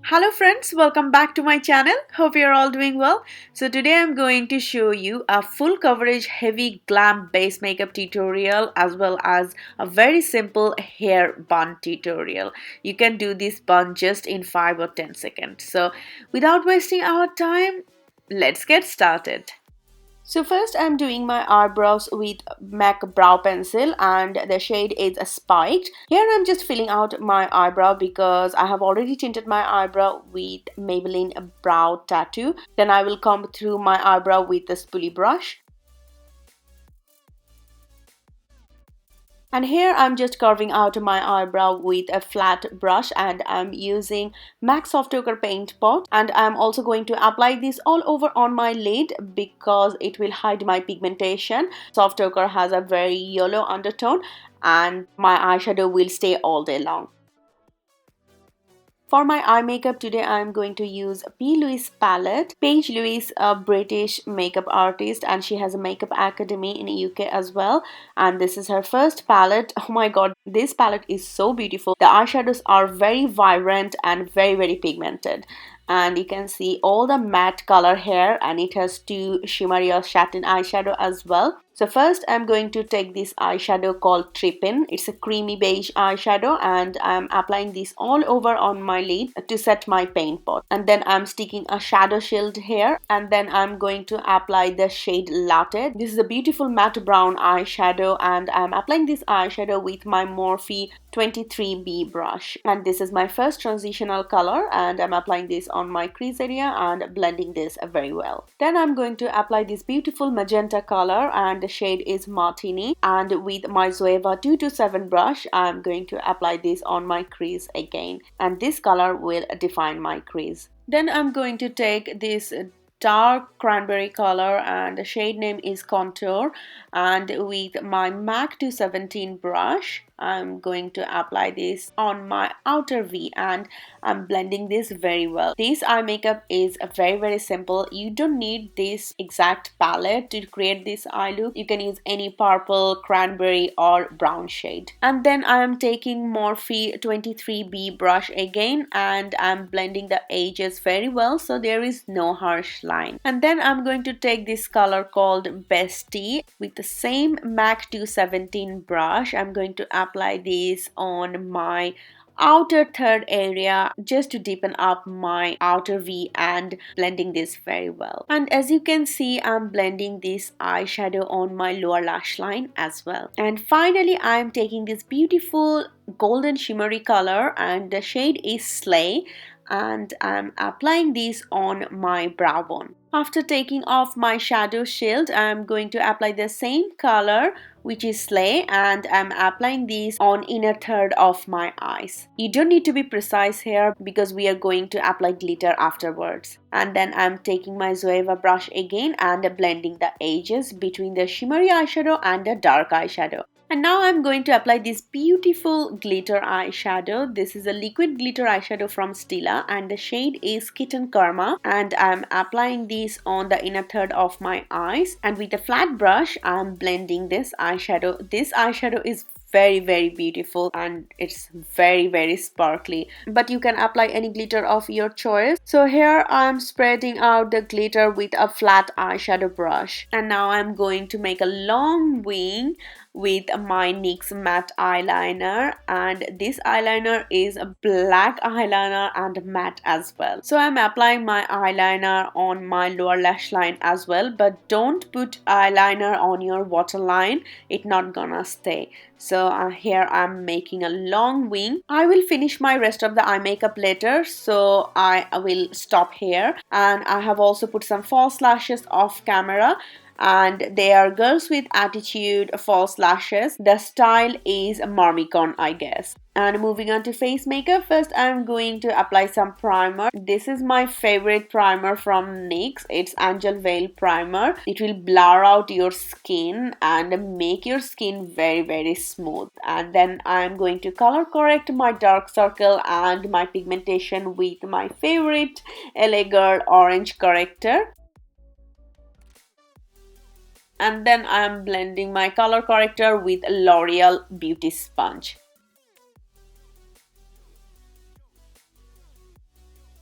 Hello friends, welcome back to my channel. Hope you're all doing well. So today I'm going to show you a full coverage heavy glam base makeup tutorial as well as a very simple hair bun tutorial. You can do this bun just in 5 or 10 seconds. So without wasting our time, let's get started. So first I'm doing my eyebrows with MAC brow pencil and the shade is a spiked. Here I'm just filling out my eyebrow because I have already tinted my eyebrow with Maybelline brow tattoo. Then I will comb through my eyebrow with the spoolie brush. And here I'm just carving out my eyebrow with a flat brush and I'm using MAC Soft Ochre Paint Pot, and I'm also going to apply this all over on my lid because it will hide my pigmentation. Soft Ochre has a very yellow undertone and my eyeshadow will stay all day long. For my eye makeup today, I am going to use Plouise palette. Louise, a British makeup artist, and she has a makeup academy in the UK as well. And this is her first palette. Oh my god, this palette is so beautiful. The eyeshadows are very vibrant and very pigmented. And you can see all the matte color here, and it has two shimmery or satin eyeshadow as well. So first I'm going to take this eyeshadow called Trippin. It's a creamy beige eyeshadow and I'm applying this all over on my lid to set my paint pot. And then I'm sticking a shadow shield here, and then I'm going to apply the shade Latte. This is a beautiful matte brown eyeshadow and I'm applying this eyeshadow with my Morphe 23B brush. And this is my first transitional color and I'm applying this on my crease area and blending this very well. Then I'm going to apply this beautiful magenta color and the shade is Martini, and with my Zoeva 227 brush I'm going to apply this on my crease again, and this color will define my crease. Then I'm going to take this dark cranberry color and the shade name is Contour, and with my MAC 217 brush I'm going to apply this on my outer V and I'm blending this very well. This eye makeup is very simple. You don't need this exact palette to create this eye look. You can use any purple, cranberry or brown shade. And then I am taking Morphe 23B brush again and I'm blending the edges very well so there is no harsh line. And then I'm going to take this color called Bestie with the same MAC 217 brush. I'm going to apply this on my outer third area just to deepen up my outer V and blending this very well. And as you can see, I'm blending this eyeshadow on my lower lash line as well. And finally I'm taking this beautiful golden shimmery color and the shade is Slay, and I'm applying this on my brow bone. After taking off my shadow shield, I'm going to apply the same color which is Slay, and I'm applying this on inner third of my eyes. You don't need to be precise here because we are going to apply glitter afterwards. And then I'm taking my Zoeva brush again and blending the edges between the shimmery eyeshadow and the dark eyeshadow. And now I'm going to apply this beautiful glitter eyeshadow. This is a liquid glitter eyeshadow from Stilla and the shade is Kitten Karma, and I'm applying this on the inner third of my eyes, and with a flat brush I'm blending this eyeshadow. This eyeshadow is very beautiful and it's very sparkly, but you can apply any glitter of your choice. So here I'm spreading out the glitter with a flat eyeshadow brush, and now I'm going to make a long wing with my NYX matte eyeliner, and this eyeliner is a black eyeliner and matte as well. So I'm applying my eyeliner on my lower lash line as well, but don't put eyeliner on your waterline, it's not gonna stay. So here I'm making a long wing. I will finish my rest of the eye makeup later, so I will stop here. And I have also put some false lashes off camera, and they are Girls with Attitude false lashes. The style is Marmicon, I guess. And moving on to face makeup, first I'm going to apply some primer. This is my favorite primer from NYX. It's Angel Veil primer. It will blur out your skin and make your skin very smooth. And then I'm going to color correct my dark circle and my pigmentation with my favorite LA Girl orange corrector. And then I'm blending my color corrector with L'Oreal Beauty Sponge.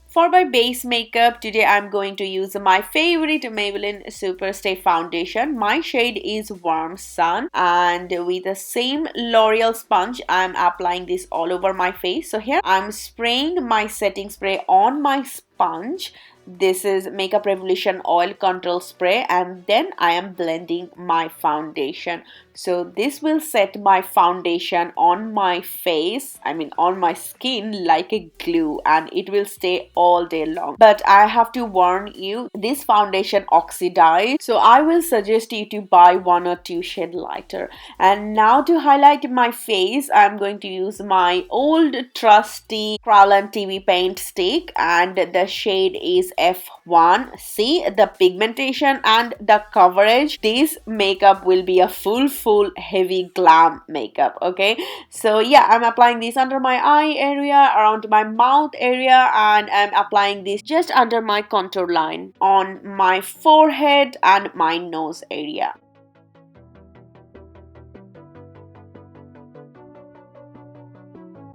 For my base makeup, today I'm going to use my favorite Maybelline Super Stay Foundation. My shade is Warm Sun, and with the same L'Oreal sponge, I'm applying this all over my face. So here I'm spraying my setting spray on my sponge. This is Makeup Revolution Oil Control Spray, and then I am blending my foundation. So this will set my foundation on my face, on my skin like a glue, and it will stay all day long. But I have to warn you, this foundation oxidizes, so I will suggest you to buy 1 or 2 shade lighter. And now to highlight my face, I'm going to use my old trusty Kryolan TV paint stick, and the shade is F1. See the pigmentation and the coverage. This makeup will be a full heavy glam makeup. Okay, so yeah, I'm applying this under my eye area, around my mouth area, and I'm applying this just under my contour line, on my forehead and my nose area.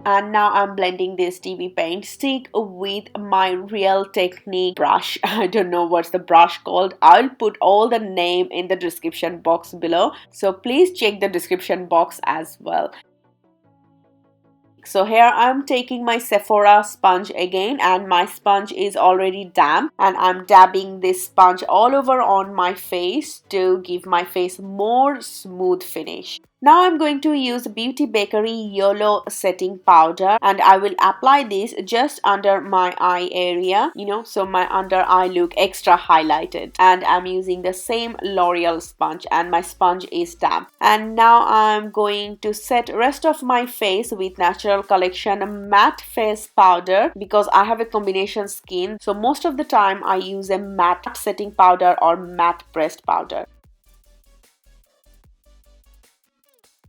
And now I'm blending this TV paint stick with my Real Technique brush. I don't know what's the brush called. I'll put all the name in the description box below, so please check the description box as well. So here I'm taking my Sephora sponge again, and my sponge is already damp, and I'm dabbing this sponge all over on my face to give my face more smooth finish. Now I'm going to use Beauty Bakery Yellow Setting Powder, and I will apply this just under my eye area, so my under eye look extra highlighted. And I'm using the same L'Oreal sponge, and my sponge is damp. And now I'm going to set rest of my face with Natural Collection Matte Face Powder, because I have a combination skin, so most of the time I use a matte setting powder or matte pressed powder.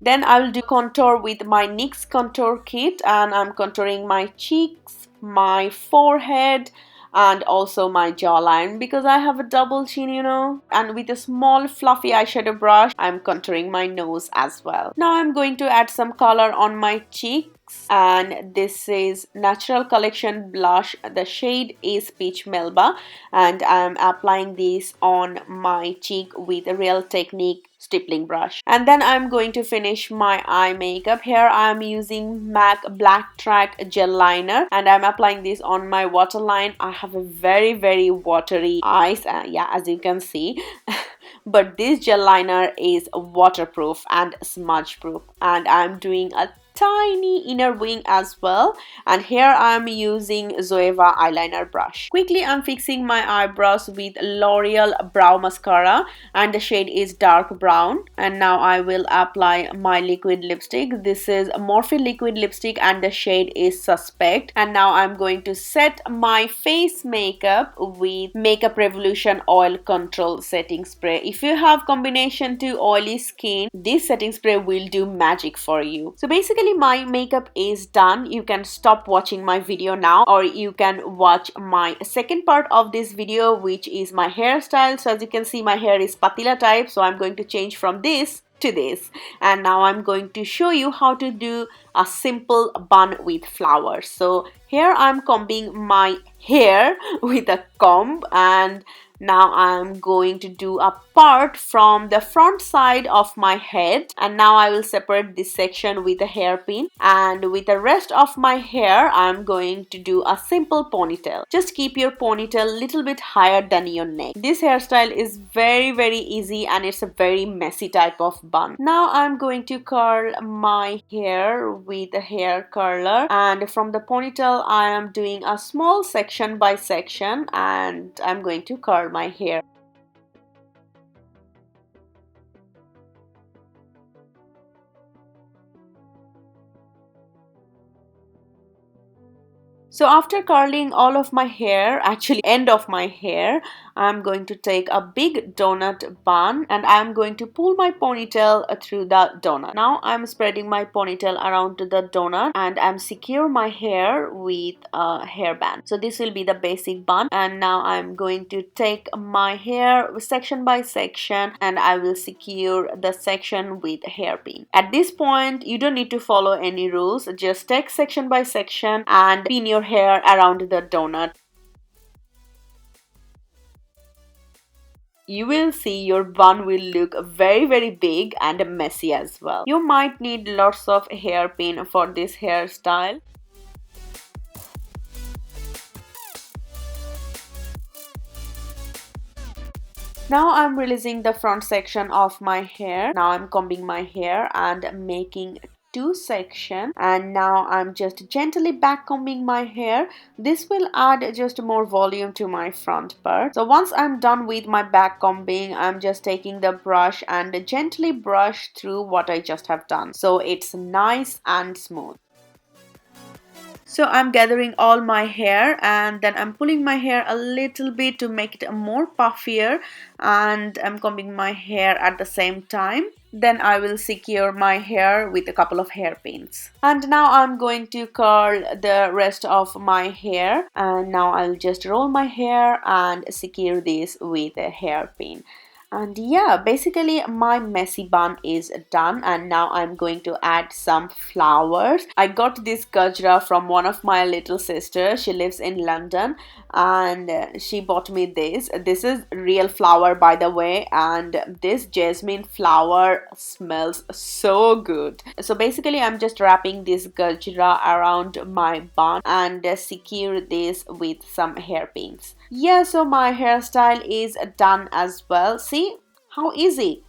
Then I will do contour with my NYX contour kit, and I'm contouring my cheeks, my forehead, and also my jawline, because I have a double chin, and with a small fluffy eyeshadow brush I'm contouring my nose as well. Now I'm going to add some color on my cheeks, and this is Natural Collection blush. The shade is Peach Melba, and I'm applying this on my cheek with a Real Technique stippling brush. And then I'm going to finish my eye makeup. Here I'm using MAC Black Track gel liner, and I'm applying this on my waterline. I have a very watery eyes, yeah, as you can see. But this gel liner is waterproof and smudge proof, and I'm doing a tiny inner wing as well. And here I'm using Zoeva eyeliner brush. Quickly I'm fixing my eyebrows with L'Oreal brow mascara, and the shade is dark brown. And now I will apply my liquid lipstick. This is Morphe liquid lipstick, and the shade is Suspect. And now I'm going to set my face makeup with Makeup Revolution Oil Control Setting Spray. If you have combination to oily skin, this setting spray will do magic for you. So basically my makeup is done. You can stop watching my video now, or you can watch my second part of this video, which is my hairstyle. So as you can see, my hair is patilla type, so I'm going to change from this to this. And now I'm going to show you how to do a simple bun with flowers. So here I'm combing my hair with a comb, and now I'm going to do a part from the front side of my head, and now I will separate this section with a hairpin, and with the rest of my hair I'm going to do a simple ponytail. Just keep your ponytail a little bit higher than your neck. This hairstyle is very easy, and it's a very messy type of bun. Now I'm going to curl my hair with a hair curler, and from the ponytail I am doing a small section by section, and I'm going to curl my hair. So after curling all of my hair, actually end of my hair, I'm going to take a big donut bun, and I'm going to pull my ponytail through the donut. Now I'm spreading my ponytail around to the donut, and I'm secure my hair with a hairband. So this will be the basic bun, and now I'm going to take my hair section by section, and I will secure the section with a hairpin. At this point you don't need to follow any rules, just take section by section and pin your hair around the donut. you will see your bun will look very big and messy as well. You might need lots of hairpin for this hairstyle. Now I'm releasing the front section of my hair. Now I'm combing my hair and making two sections, and now I'm just gently back combing my hair. This will add just more volume to my front part. So once I'm done with my back combing, I'm just taking the brush and gently brush through what I just have done, so it's nice and smooth. So I'm gathering all my hair and then I'm pulling my hair a little bit to make it more puffier, and I'm combing my hair at the same time. Then I will secure my hair with a couple of hairpins. And now I'm going to curl the rest of my hair, and now I'll just roll my hair and secure this with a hairpin. And yeah, basically my messy bun is done, and now I'm going to add some flowers. I got this gajra from one of my little sisters. She lives in London, and she bought me this. This is real flower, by the way, and this jasmine flower smells so good. So basically I'm just wrapping this gajra around my bun and secure this with some hairpins. Yeah, so my hairstyle is done as well. See how easy.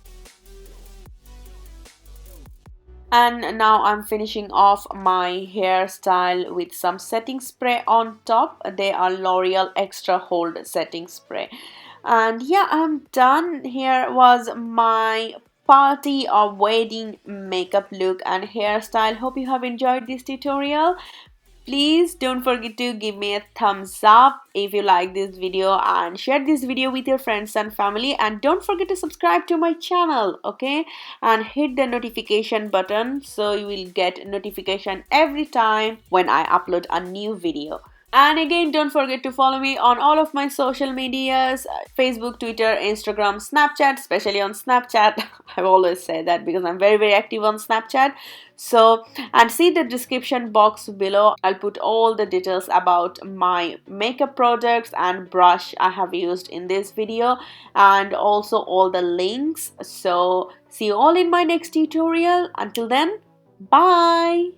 And now I'm finishing off my hairstyle with some setting spray on top. They are L'Oreal Extra Hold setting spray. And yeah, I'm done. Here was my party or wedding makeup look and hairstyle. Hope you have enjoyed this tutorial. Please don't forget to give me a thumbs up if you like this video, and share this video with your friends and family, and don't forget to subscribe to my channel, okay, and hit the notification button so you will get notification every time when I upload a new video. And again, don't forget to follow me on all of my social medias, Facebook, Twitter, Instagram, Snapchat, especially on Snapchat. I've always said that because I'm very active on Snapchat. So, and see the description box below. I'll put all the details about my makeup products and brush I have used in this video, and also all the links. So, see you all in my next tutorial. Until then, bye!